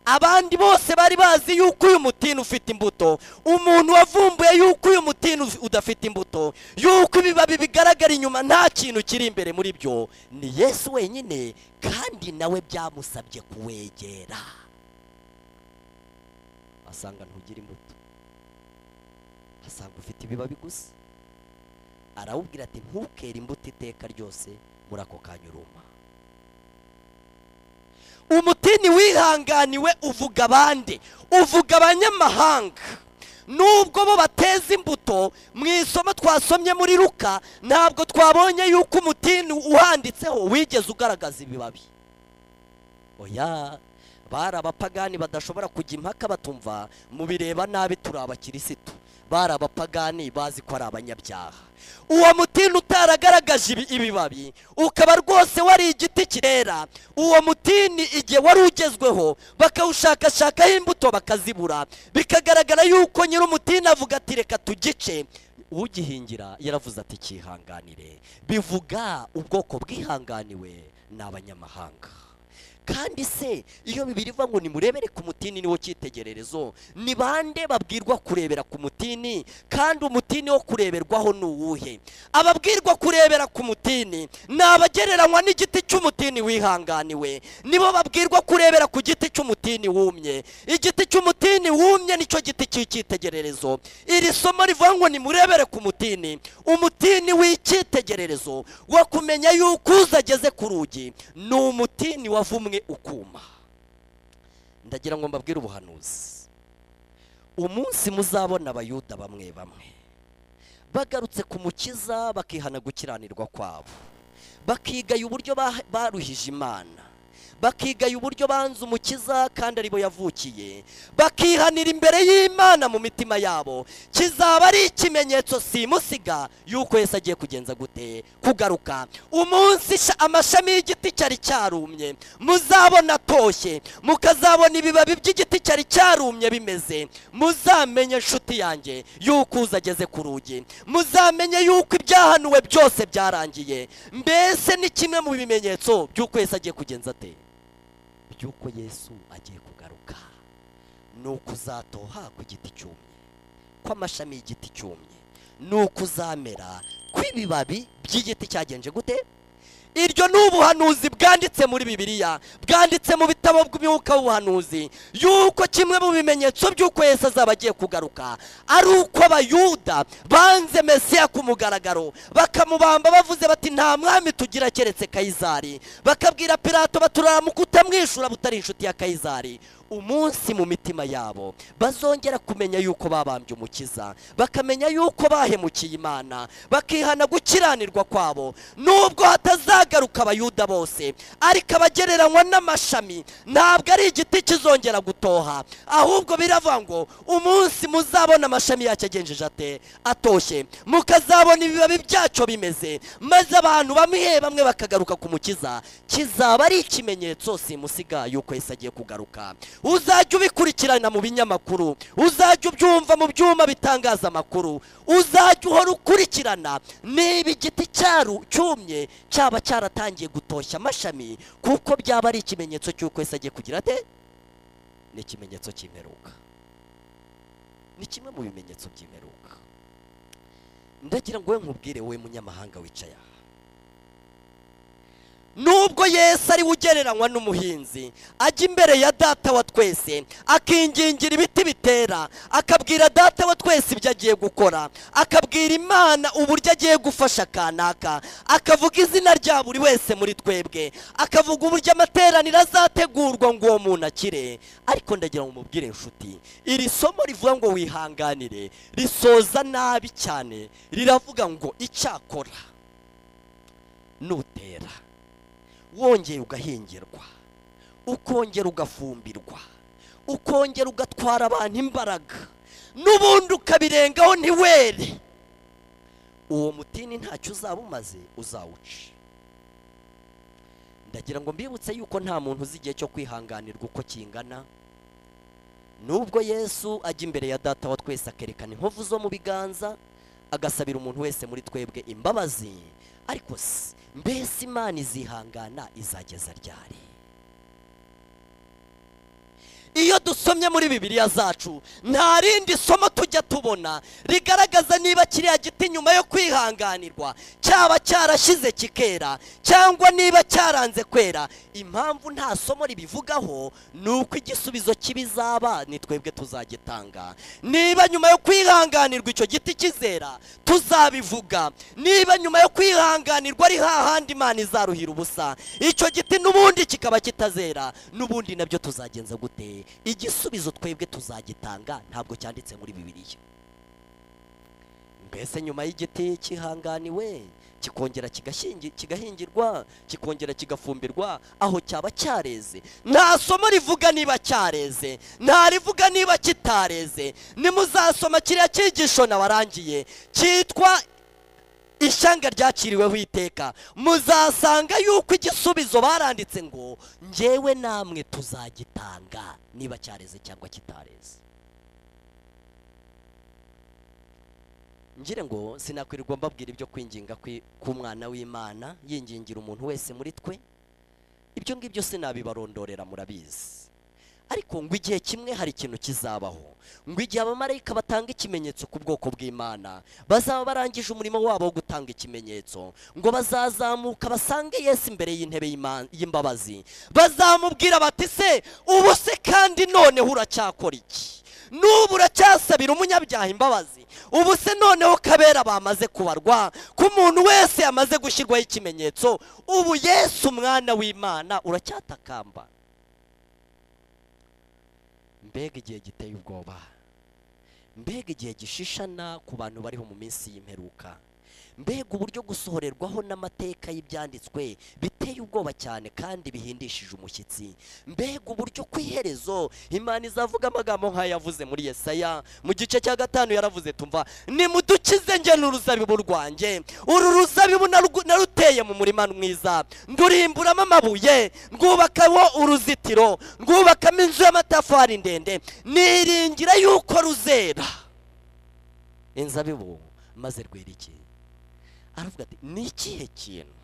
Abandi bose bari bazi yuko uyu mutini ufite imbuto. Umuntu wavumbuye yuko uyu mutini udafite imbuto, yuko ibibabi bigaragara inyuma nta kintu kiri imbere muri byo, ni Yesu wenyine, kandi nawe byamusabye kuwegera. Asanga ntugira imbuto, asanga ufite ibibabi gusa. Arawubwira ati ntukere imbuto iteka ryose muri ako kanya uruma. Umutini wihanganiwe uvuga abandi, uvuga abanyamahanga. Nubwo bo bateza imbuto, mu isomo twasomye muri Luka ntabwo twabonye yuko umutini uhanditseho wigeze ugaragaza ibibabi. Oya, bari abapagani badashobora kujya impaka batumva mu bireba nabi turi abakirisitu. Bari abapagani bazi ko ari abanyabyaha. Uwo mutini utaragaragaje ibibabi, ukaba rwose wari igiti kirera. Uwo mutini igihe wari ugezweho, bakawushakashakaho imbuto bakazibura, bikagaragara yuko nyiri umutini avuga ati reka tugice. Ugihingira yaravuze ati kihanganire. Bivuga ubwoko bwihanganiwe n'abanyamahanga. Kandi se iyo Bibiliya ivuga ngo nimurebere ku mutini niwo cyitegererezo, ni bande babwirwa kurebera ku mutini? Kandi umutini wo kureberwaho ni uwuhe? Ababwirwa kurebera ku mutini ni abagereranywa n'igiti cy'umutini wihanganiwe, nibo babwirwa kurebera ku giti cy'umutini wumye. Igiti cy'umutini wumye nicyo giti cy'icyitegererezo. Iri somo rivuga ngo nimurebere ku mutini, umutini w'icyitegererezo wo kumenya yuko uzageze ku rugi ni umutini wavumwe ukuma. Ndagira ngo mbabwire ubuhanuzi. Umunsi muzabona Abayuda bamwe bamwe bagarutse ku Mukiza, bakihana gukiranirwa kwabo, bakigaye uburyo baruhije Imana, bakigaye uburyo banze Umukiza kandi aribo yavukiye, bakihanira imbere y'Imana mu mitima yabo, kizaba ari ikimenyetso simusiga yuko Yesu agiye kugenza gute? Kugaruka. Umunsi amashami y'igiti cyari cyarumye muzabona atoshye, mukazabona ibibabi by'igiti cyari cyarumye bimeze, muzamenye nshuti yanjye yuko uzageze ku rugi, muzamenye yuko ibyahanuwe byose byarangiye. Mbese ni kimwe mu bimenyetso by'uko Yesu agiye kugenza ate? By'uko Yesu agiye kugaruka. Nuko uzatoha ku giti cyumye, kw'amashami y'igiti cyumye nuko uzamera kw'ibibabi by'igiti cyagenje gute. Iryo ni ubuhanuzi bwanditse muri Bibiliya, bwanditse mu bitabo by'umwuka w'ubuhanuzi, yuko kimwe mu bimenyetso by'uko Yesu azaba agiye kugaruka ari uko abayuda banze Mesiya ku mugaragaro, bakamubamba bavuze bati nta mwami tugira keretse Kayizari, bakabwira Pilato baturamuka utamwishura butari inshuti ya Kayizari. Umunsi mu mitima yabo bazongera kumenya yuko babambye umukiza, bakamenya yuko bahemukiye Imana, bakihana gukiranirwa kwabo, nubwo hatazagaruka abayuda bose, ariko abagereranywa n'amashami ntabwo ari igiti kizongera gutoha, ahubwo biravuga ngo umunsi muzabona amashami yacyo agenjeje ate atoshye, mukazabona ibibabi byacyo bimeze, maze abantu bamwe bamwe bakagaruka ku mukiza, kizaba ari ikimenyetso simusiga yuko Yesu agiye kugaruka. Uzajya ubikurikirana mu binyamakuru, uzajya ubyumva mu byuma bitangaza amakuru, uzajya uhora ukurikirana niba igiti cyumye cyaba cyaratangiye gutoshya amashami, kuko byaba ari ikimenyetso cy'uko Yesu agiye kugira ate. Ni ikimenyetso cy'imperuka, ni kimwe mu bimenyetso by'imperuka. Ndagira ngo we nkubwire, wowe munyamahanga wicaye aha, nubwo Yesu ari ugereranywa n'umuhinzi, ajya imbere ya Data wa twese akingingira ibiti bitera, akabwira Data wa twese ibyo agiye gukora, akabwira Imana uburyo agiye gufasha kanaka, akavuga izina rya buri wese muri twebwe, akavuga uburyo amateraniro azategurwa ngo uwo muntu akire. Ariko ndagira ngo mubwire inshuti, iri somo rivuga ngo wihanganire risoza nabi cyane, riravuga ngo icyakora nutera wongera ugahingirwa, ukongera ugafumbirwa, ukongera ugatwara abantu imbaraga, n'ubundi ukabirengaho ntiwere, uwo mutini ntacyo uzaba umaze uzawuca. Ndagira ngo mbibutse yuko nta muntu uzi igihe cyo kwihanganirwa uko kingana. Nubwo Yesu ajya imbere ya Data wa twese akerekana inkovu zo mu biganza, agasabira umuntu wese muri twebwe imbabazi, ariko mbese Imana izihangana izageza ryari? Iyo dusomye muri Bibiliya zacu, nta rindi somo tujya tubona rigaragaza niba kiriya giti nyuma yo kwihanganirwa cyaba cyarashize kikera cyangwa niba cyaranze kwera. Impamvu nta somo ribivugaho nuko igisubizo kibizaba ni twebwe tuzagitanga. Niba nyuma yo kwihanganirwa icyo giti kizera, tuzabivuga. Niba nyuma yo kwihanganirwa ari hahandi Imana izaruhira ubusa, icyo giti n'ubundi kikaba kitazera, n'ubundi nabyo tuzagenza gute? Igisubizo twebwe tuzagitanga, ntabwo cyanditse muri Bibiliya. Mbese nyuma y'igiti kihanganiwe kikongera kigahingirwa, kikongera kigafumbirwa, aho cyaba cyareze, nta somo rivuga niba cyareze, nta rivuga niba kitareze. Nimuzasoma kiriya cyigisho nabarangiye cyitwa ishyanga ryaciriweho iteka, muzasanga yuko igisubizo baranditse ngo njyewe namwe tuzagitanga niba cyareze cyangwa kitareze. Ngire ngo sinakwirirwa mbabwira ibyo kwinginga k'umwana w'Imana yingingira umuntu wese muri twe, ibyo ngibyo sinabibarondorera murabizi. Ariko ngo igihe kimwe hari ikintu kizabaho, ngo igihe abamarayika batanga ikimenyetso ku bwoko bw'Imana, bazaba barangije umurimo wabo wo gutanga ikimenyetso, ngo bazazamuka basange Yesu imbere y'intebe y'imbabazi, bazamubwira bati se ubu se kandi noneho uracyakora iki? N'ubu uracyasabira umunyabyaha imbabazi? Ubu se noneho kabera bamaze kubarwa, ko umuntu wese yamaze gushyirwaho ikimenyetso, ubu Yesu umwana w'Imana uracyatakamba? Mbega igihe giteye ubwoba, mbega igihe gishishana ku bantu bariho mu minsi y'imperuka, mbega uburyo gusohorerwaho n'amateka y'ibyanditswe biteye ubwoba cyane kandi bihindishije umushyitsi. Mbega uburyo ku iherezo Imana izavuga amagambo nk'aya yavuze muri Yesaya mu gice cya 5, yaravuze tumva nimudukize njye n'uruzabibu rwanjye, uru ruzabibu naruteye mu murima mwiza, ndurimburamo amabuye, rwubakaho uruzitiro, rwubakamo inzu y'amatafari ndende, niringira yuko ruzera inzabibu maze rwera iki? Aravuga ati ni ikihe kintu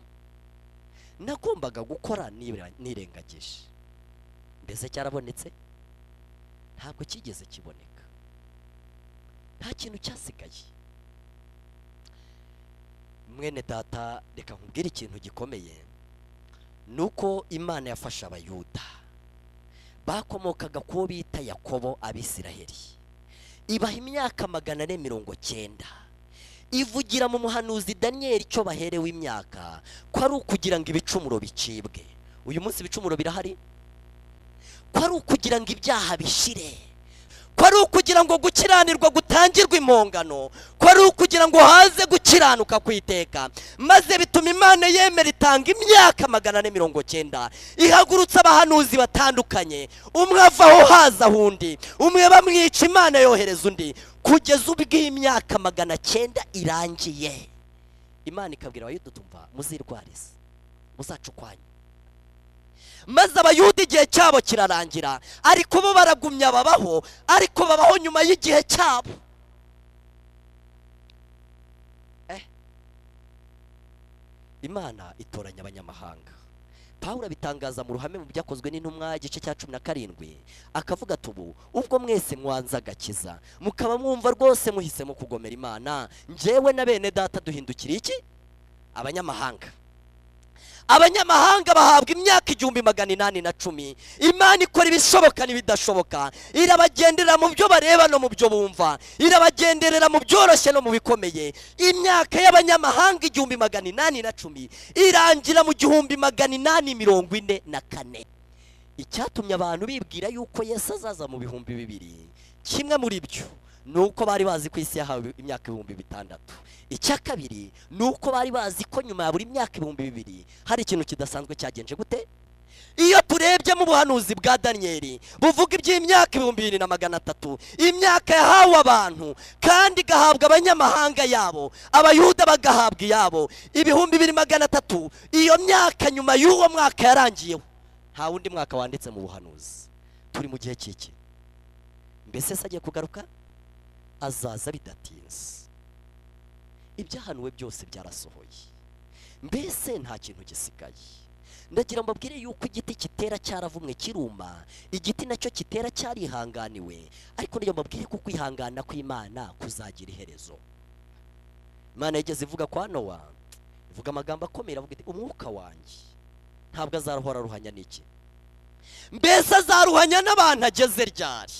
nagombaga gukora nirengagije? Mbese cyarabonetse? Ntabwo kigeze kiboneka. nta kintu cyasigaye. Mwene data, reka nkubwire ikintu gikomeye, nuko Imana yafasha abayuda bakomokaga ku bita Yakobo, Abisiraheli, ibaha imyaka 490, ivugira mu muhanuzi Daniyeli icyo baherewe imyaka ko ari ukugira ngo ibicumuro bicibwe. Uyu munsi ibicumuro birahari, ko ari ukugira ngo ibyaha bishire, ko ari ukugira ngo gukiranirwa gutangirwe impongano, ko ari ukugira ngo haze gukiranuka kwiteka. Maze bituma Imana yemera itanga imyaka 490, ihagurutsa abahanuzi batandukanye, umwe avaho haza undi, umwe bamwica Imana yohereza undi, kugeza ubwo imyaka 900 irangiye. Imana ikabwira abayuda, tumva muzirwarize, muzacukwanyu. Maze abayuda igihe cyabo kirarangira, ariko bo baragumya babaho, ariko babaho nyuma y'igihe cyabo. Imana itoranya abanyamahanga. Pawulo abitangaza mu ruhame mu byakozwe n'intumwa igice cya 17, akavuga ati ubu ubwo mwese mwanza agakiza mukaba mwumva rwose muhisemo kugomera Imana, njyewe na bene data duhindukira iki? Abanyamahanga. Abanyamahanga bahabwa imyaka 1810. Imana ikora ibishoboka n'ibidashoboka, irabagenderera mu byo bareba no mu byo bumva, irabagenderera mu byoroshye no mu bikomeye. Imyaka y'abanyamahanga 1810 irangira mu 1844. Icyatumye abantu bibwira yuko Yesu azaza mu 2000, kimwe muri byo nuko bari bazi ko isi yahawe imyaka 6000. Icya kabiri nuko bari bazi ko nyuma ya buri myaka 2000 hari ikintu kidasanzwe cyagenje gute. Iyo turebye mu buhanuzi bwa Daniyeli buvuga iby'imyaka 2300, imyaka yahawe abantu kandi gahabwa abanyamahanga yabo, abayuda bagahabwa yabo 2300. Iyo myaka nyuma y'uwo mwaka yarangiyeho, nta wundi mwaka wanditse mu buhanuzi. Turi mu gihe cy'iki? Mbese se agiye kugaruka? Azaza bidatinze. Ibyahanuwe byose byarasohoye, mbese nta kintu gisigaye. Ndagira mbabwire yuko igiti kitera cyaravumwe kiruma, igiti nacyo kitera cyarihanganiwe, ariko ndiyo mbabwire ko kwihangana kw'Imana kuzagira iherezo. Imana yigeze ivuga kwa Nowa, ivuga amagambo akomeye, avuga iti umwuka wanjye ntabwo azarahora ruhanya n'iki? Mbese azaruhanya n'abantu ageze ryari?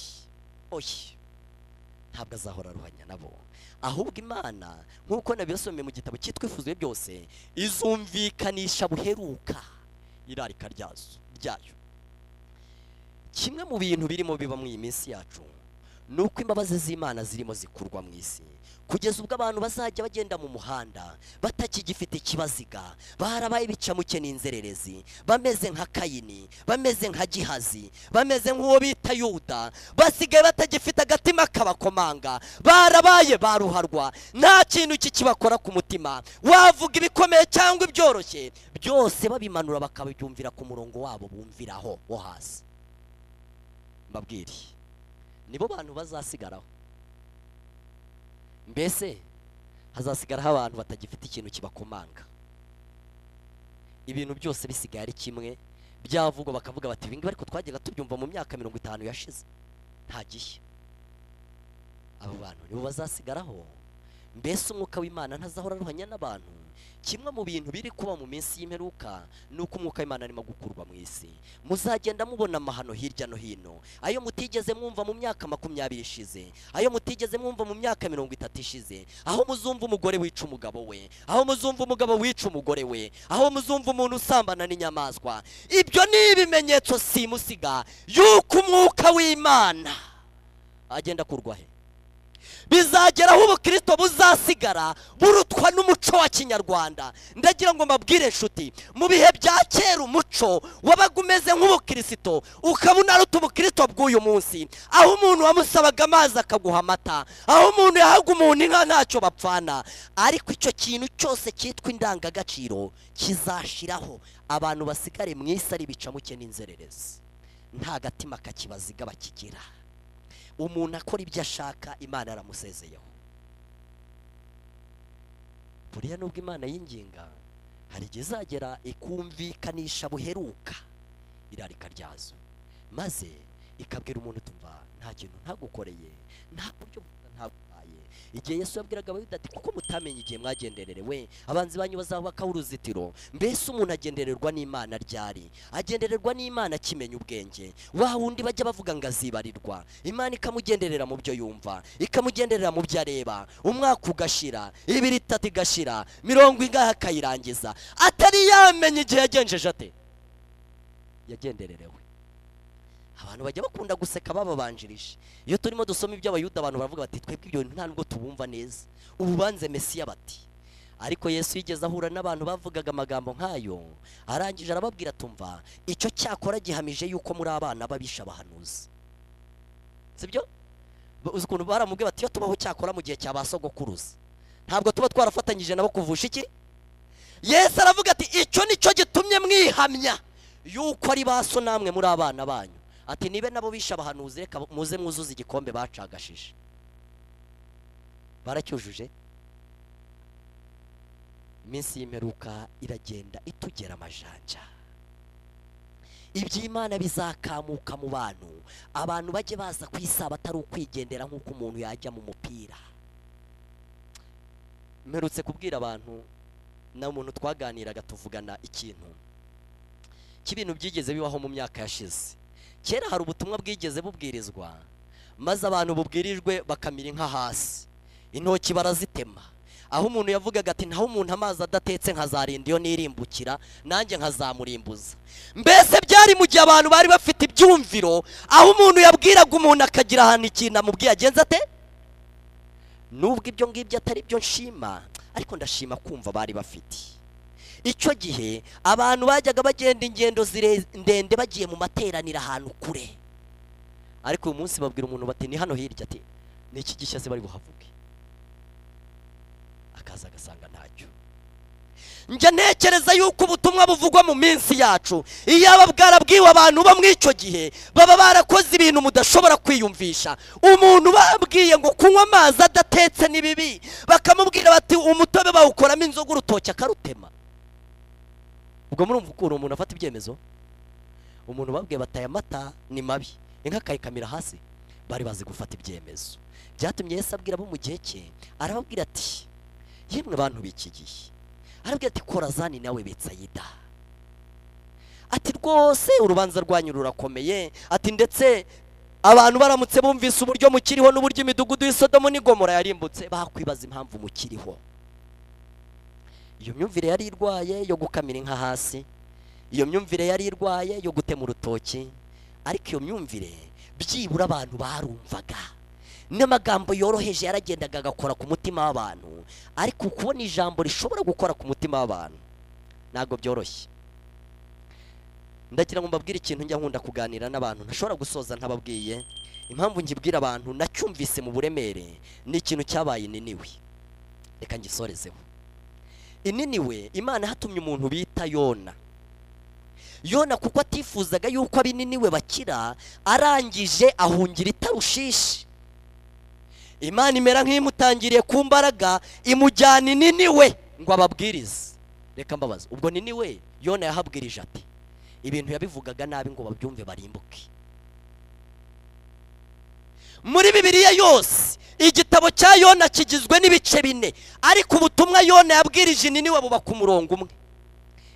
Oya, ntabwo azahora ruhanya nabo, ahubwo Imana nk'uko nabisomye mu gitabo cyitwa Ifuzuye byose, izumvikanisha buheruka irarika ryayo. Kimwe mu bintu birimo biba mu iyi minsi yacu nuko imbabazi z'Imana zirimo zikurwa mu isi, kugeza ubwo abantu bazajya bagenda mu muhanda batakigifite ikibaziga, barabaye bicamuke n'inzererezi, bameze nka Kayini, bameze nka Gihazi, bameze nk'uwo bita Yuda, basigaye batagifite agatima kabakomanga, barabaye baruharwa, nta kintu kikibakora ku mutima. Wavuga ibikomeye cyangwa ibyoroshye, byose babimanura bakabyumvira ku murongo wabo bumviraho wo hasi. Mbabwire, nibo bantu bazasigaraho. Mbese hazasigaraho abantu batagifite ikintu kibakomanga, ibintu byose bisigaye ari kimwe, byavugwa bakavuga bati ibingibi ariko twajyaga tubyumva mu myaka 50 yashize, nta gihe. Abo bantu nibo bazasigaraho. Mbese umwuka w'Imana ntazahora ruhanya n'abantu. Kimwe mu bintu biri kuba mu minsi y'imperuka nuko umwuka w'Imana arimo gukurwa mu isi. Muzagenda mubona amahano hirya no hino, ayo mutigeze mwumva mu myaka 20 ishize, ayo mutigeze mwumva mu myaka 30 ishize, aho muzumva umugore wica umugabo we, aho muzumva umugabo wica umugore we, aho muzumva umuntu usambana n'inyamaswa. Ibyo ni ibimenyetso simusiga yuko umwuka w'Imana agenda kurwa he. Bizageraho ubukristo buzasigara burutwa n'umuco wa Kinyarwanda. Ndagira ngo mbabwire inshuti, mu bihe bya kera umuco wabaga umeze nk'ubukristo, ukabona ari ubukristo bw'uyu munsi, aho umuntu wamusabaga amazi akaguha amata, aho umuntu yahaga umuntu inka ntacyo bapfana. Ariko icyo kintu cyose cyitwa indangagaciro kizashiraho, abantu basigare mu isi ari bicamuke n'inzererezi, nta gatima kakibaziga bakigira. Umuntu akora ibyo ashaka, Imana yaramusezeyeho. Buriya nubwo Imana y'inginga, hari igihe izagera ikumvikanisha buheruka irarika ryazo, maze ikabwira umuntu tumva nta kintu ntagukoreye, nta buryo ntaguhaye, igihe Yesu yabwiraga abayuda ati kuko mutamenye igihe mwagendererewe abanzi banyu bazabakaho uruzitiro. Mbese umuntu agendererwa n'Imana ryari? Agendererwa n'Imana akimenya ubwenge. Wa wundi bajya bavuga ngo azibarirwa, Imana ikamugenderera mu byo yumva, ikamugenderera mu byo areba. Umwaka ugashira, 2 3 igashira, 70 ingahe akayirangiza atari yamenye igihe yagenjeje ate, yagendererewe. Abantu bajya bakunda guseka bababanjirije. Iyo turimo dusoma iby'abayuda abantu baravuga bati twebwe ibyo nta nubwo tubumva neza, ubu banze Mesiya bati. Ariko Yesu yigeze ahura n'abantu bavugaga amagambo nk'ayo, arangije arababwira tumva icyo cyakora gihamije yuko muri abana babisha abahanuzi. Sibyo? Uzi ukuntu baramubwiye bati iyo tubaho cyakora mu gihe cya basogokuruza ntabwo tuba twarafatanyije nabo kuvusha iki? Yesu aravuga ati icyo nicyo gitumye mwihamya yuko ari baso namwe muri abana banyu. Ati nibe nabo bisha abahanuzi reka muze mwuzuza igikombe bacagashije. Baracyujuje. Iminsi y'imperuka iragenda itugera amajanja. Iby'Imana bizakamuka mu bantu, abantu bajye baza kwisaba atari ukwigendera nk'uko umuntu yajya mu mupira. Mperutse kubwira abantu na umuntu twaganiraga tuvugana ikintu cy'ibintu byigeze bibaho mu myaka yashize. Kera hari ubutumwa bwigeze bubwirizwa, maze abantu bubwirijwe bakamira inka hasi, intoki barazitema. Aho umuntu yavugaga ati ntaho umuntu amazi adatetse nkazarinda iyo nirimbukira nanjye nkazamurimbuza. Mbese byari mu gihe abantu bari bafite ibyumviro, aho umuntu yabwiraga umuntu akagira ahantu ikintu amubwiye agenze ate. Nubwo ibyo ngibyo atari byo nshima, ariko ndashima kumva bari bafite. Icyo gihe abantu bajyaga bagenda ingendo ndende bagiye mu materaniro ahantu kure, ariko uyu munsi babwira umuntu bati ni hano hirya, ati ni iki gishya se bari buhavuge, akaza agasanga ntacyo. Njya ntekereza yuko ubutumwa buvugwa mu minsi yacu iyaba bwarabwiwe abantu bo mw'icyo gihe baba barakoze ibintu mudashobora kwiyumvisha. Umuntu babwiye ngo kunywa amazi adatetse ni bibi, bakamubwira bati umutobe bawukoramo inzoga urutoki akarutema. Ubwo murumva ukuntu umuntu afata ibyemezo. Umuntu babwiye bataye amata ni mabi, inka akayikamira hasi, bari bazi gufata ibyemezo. Byatumye Yesu abwira abo mu gihe cye, arababwira ati yemwe abantu b'iki gihe, arabwira ati Korazani nawe Betsayida, ati rwose urubanza rwanyu rurakomeye. Ati ndetse abantu baramutse bumvise uburyo mukiriho n'uburyo imidugudu y'Isodomu n'Igomora yarimbutse bakwibaza impamvu mukiriho. Iyo myumvire yari irwaye yo gukamira inka hasi, iyo myumvire yari irwaye yo gutema urutoki, ariko iyo myumvire byibura abantu barumvaga. N'amagambo yoroheje yaragendaga agakora ku mutima w'abantu, ariko kubona ijambo rishobora gukora ku mutima w'abantu ntabwo byoroshye. Ndagira ngo mbabwire ikintu njya nkunda kuganira n'abantu ntashobora gusoza ntababwiye. Impamvu ngibwira abantu nacyumvise mu buremere ni ikintu cyabaye Niniwe. Reka ngisorezeho. Ininiwe Imana hatumye umuntu bita Yona. Yona kuko atifuzaga yuko ab'Ininiwe bakira, arangije ahungira i Tarushishi. Imana imera nk'imutangiriye ku mbaraga imujyana i Niniwe ngo ababwirize. Reka mbabaza, ubwo Niniwe Yona yahabwirije ati ibintu yabivugaga nabi ngo babyumve barimbuke. Muri Bibiliya yose igitabo cya Yona kigizwe n'ibice 4, ariko ubutumwa Yona yabwirije Niniwe buba ku murongo umwe.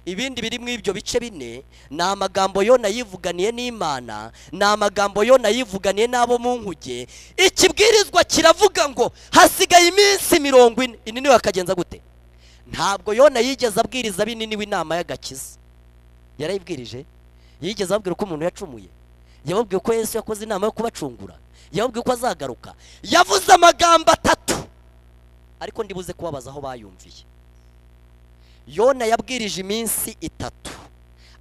Ibindi biri mu ibyo bice 4 ni amagambo Yona yivuganiye n'Imana, ni amagambo Yona yivuganiye n'abo mu nkuge. Ikibwirizwa kiravuga ngo hasigaye iminsi 40. Niniwe akagenza gute? Ntabwo Yona yigeze abwiriza ab'Ininiwe inama y'agakiza. Yarayibwirije? Yigeze abwira ko umuntu yacumuye? Yababwiye ko Yesu yakoze inama yo kubacungura? Yababwiye ko azagaruka? Yavuze amagambo 3, ariko ndibuze kubabaza aho bayumviye. Yona yabwirije iminsi 3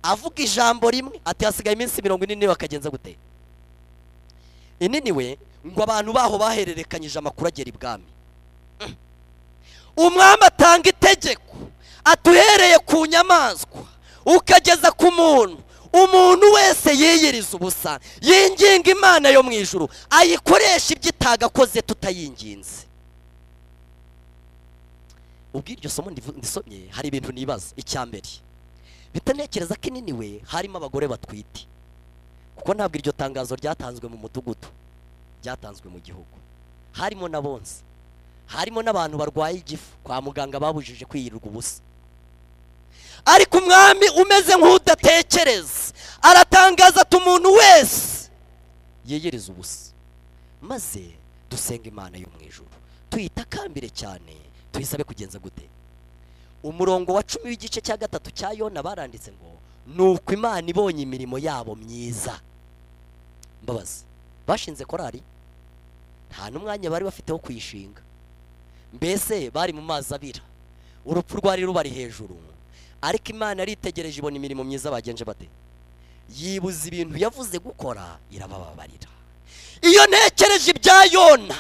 avuga ijambo rimwe, ati hasigaye iminsi 40. Bakagenza gute? Ininiwe ngo abantu baho bahererekanyije amakuru agera ibwami. Umwami atanga itegeko atuhereye ku nyamaswa ukageza ku muntu, umuntu wese yiyiriza ubusa yinginga Imana yo mu ijuru ayikoresha ibyo itagakoze tutayinginze. Ubwiryo somo ndisomye hari ibintu nibaza. Icyambere bitanekereza ko Niniwe harimo abagore batwite, kuko ntabwo iryo tangazo ryatanzwe mu mudugudu, ryatanzwe mu gihugu. Harimo na bonse harimo n'abantu barwaye igifu kwa muganga babujije kwiyirirwa ubusa. Ariko umwami umeze nk'udatekereza aratangaza ati umuntu wese yiyiriza ubusa, maze dusenga Imana yo mu ijuru tuyitakambire cyane, tuyisabe kugenza gute. Umurongo wa 10 w'igice cya 3 cya Yona baranditse ngo nuko Imana ibonye imirimo yabo myiza. Mbabazi bashinze korari nta n'umwanya bari bafite wo kuyishinga, mbese bari mu mazi abira, urupfu rwari rubari hejuru, ariko Imana yaritegereje ibona imirimo myiza bagenje bate, yibuza ibintu yavuze gukora irabababarira. Iyo ntekereje ibya Yona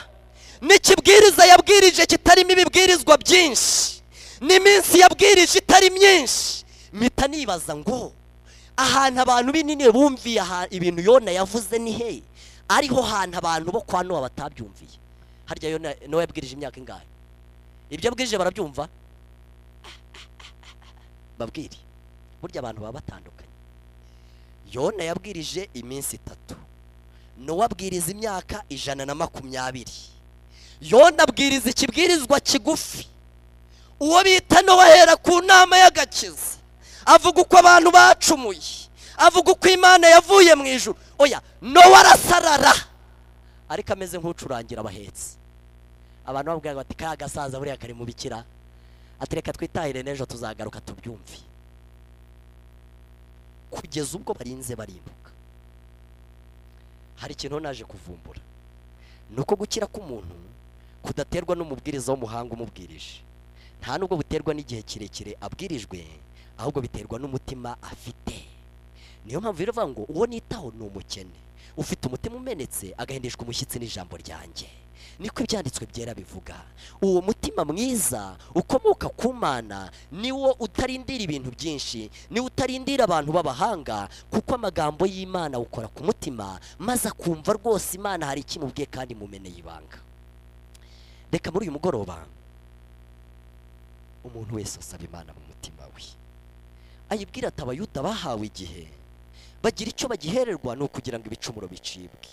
n'ikibwiriza yabwirije kitarimo ibibwirizwa byinshi, n'iminsi yabwirije itari myinshi, mpita nibaza ngo ahantu abantu binini bumviye ibintu Yona yavuze ni he? Ariho hantu abantu bo kwa Nowa batabyumviye. Harya Yona yabwirije imyaka ingahe? Ibyo yabwirije barabyumva? Babwiri burya abantu baba batandukanye. Yona yabwirije iminsi 3, Nowa abwiriza imyaka 120. Yona abwiriza ikibwirizwa kigufi, uwo bita Nowa ahera ku nama y'agakiza, avuga uko abantu bacumuye, avuga uko Imana yavuye mu ijuru. Oya, Nowa arasarara ariko ameze nk'ucurangira abahetsi. Abantu babwira bati ka gasaza buriya kari mu bikira, atereka twitahire n'ejo tuzagaruka tubyumve. Kugeza ubwo barinze barimbuka. Hari ikintu naje kuvumbura, nuko gukira k'umuntu kudaterwa n'umubwiriza w'umuhanga umubwirije, nta nubwo buterwa n'igihe kirekire abwirijwe, ahubwo biterwa n'umutima afite. Niyo mpamvu bivuga ngo uwo nitaho ni umukene ufite umutima umenetse agahindishwa umushyitsi n'ijambo ryanjye. Niko ibyanditswe byera bivuga. Uwo mutima mwiza ukomoka ku Mana niwo utarindira ibintu byinshi, niwo utarindira abantu b'abahanga, kuko amagambo y'Imana ukora ku mutima maze akumva rwose Imana hari ikimubwiye kandi mumeneye ibanga. Reka muri uyu mugoroba umuntu wese asaba Imana mu mutima we, ayibwira ati abayuda bahawe igihe bagira icyo bagihererwa, no kugira ngo ibicumuro bicibwe,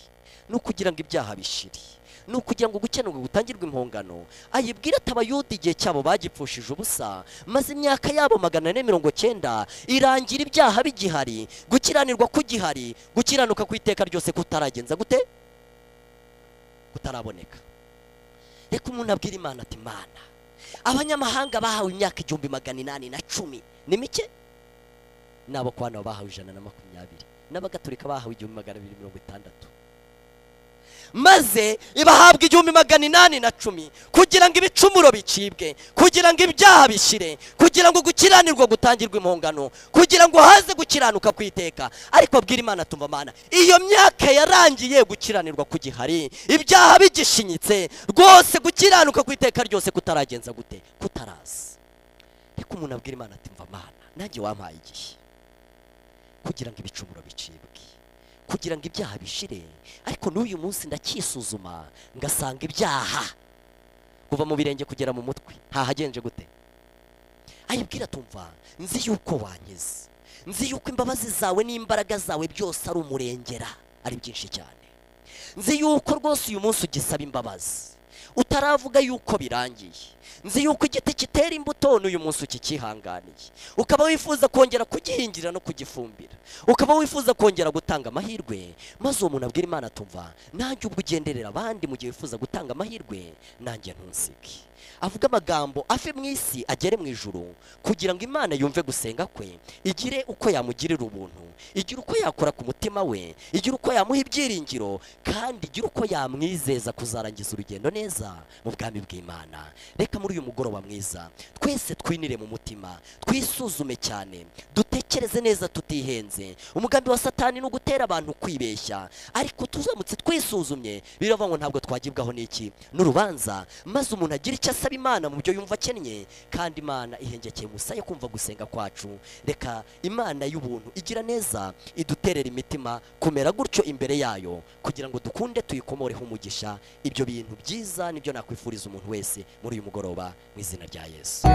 no kugira ngo ibyaha bishiri, no kugira ngo gukenurwa gutangirwe impongano. Ayibwira ati abayuda igihe cyabo bagipfushije ubusa, maze imyaka yabo 490 irangira ibyaha bigihari, gukiranirwa kugihari, gukiranuka ku iteka ryose kutaragenza gute, kutaraboneka. Reka umuntu abwira Imana ati Mana, abanyamahanga bahawe imyaka 1810 ni mike, nabo kwana bahawe 120, n'abagatolika bahawe 1260, maze ibahabwa 1810 kugira ngo ibicumuro bicibwe, kugira ngo ibyaha bishire, kugira ngo gukiranirwa gutangirwe impongano, kugira ngo haze gukiranuka kwiteka. Ariko abwira Imana tumva Mana, iyo myaka yarangiye gukiranirwa kugihari, ibyaha bigishinyitse rwose, gukiranuka kwiteka ryose kutaragenza gute, kutaraza. Reka umuntu abwira Imana ati mva Mana, nanjye wampaye igihe kugira ngo ibicumuro bicibwe, kugira ngo ibyaha bishire, ariko n'uyu munsi ndakisuzuma ngasanga ibyaha kuva mu birenge kugera mu mutwe ntahagenje gute. Ayibwira tumva, nzi yuko wankiza, nzi yuko imbabazi zawe n'imbaraga zawe byose ari umurengera, ari byinshi cyane. Nzi yuko rwose uyu munsi ugisaba imbabazi utaravuga yuko birangiye. Nzi yuko igiti kitera imbuto n'uyu munsi ukikihanganiye, ukaba wifuza kongera kugihingira no kugifumbira, ukaba wifuza kongera gutanga amahirwe. Maze uwo muntu abwira Imana tumva, nanjye ubwo ugenderera abandi mu gihe wifuza gutanga amahirwe, nanjye ntunsige. Avuga amagambo ave mu isi agere mu ijuru, kugira ngo Imana yumve gusenga kwe, igire uko yamugirira ubuntu, igire uko yakora ku mutima we, igire uko yamuha ibyiringiro, kandi igire uko yamwizeza kuzarangiza urugendo neza mu bwami bw'Imana. Reka muri uyu mugoroba mwiza twese twinire mu mutima, twisuzume cyane, dutekereze neza tutihenze. Umugambi wa Satani ni ugutera abantu kwibeshya, ariko tuzamutse twisuzumye biravuga ngo ntabwo twagibwaho n'iki, n'urubanza. Maze umuntu agira icyo asaba Imana mu byo yumva akennye, kandi Imana ihengekeye umusaya kumva gusenga kwacu. Reka Imana y'ubuntu igira neza iduterera imitima kumera gutyo imbere yayo, kugira ngo dukunde tuyikomoreho umugisha. Ibyo bintu byiza nibyo nakwifuriza umuntu wese muri uyu mugoroba mu izina rya Yesu.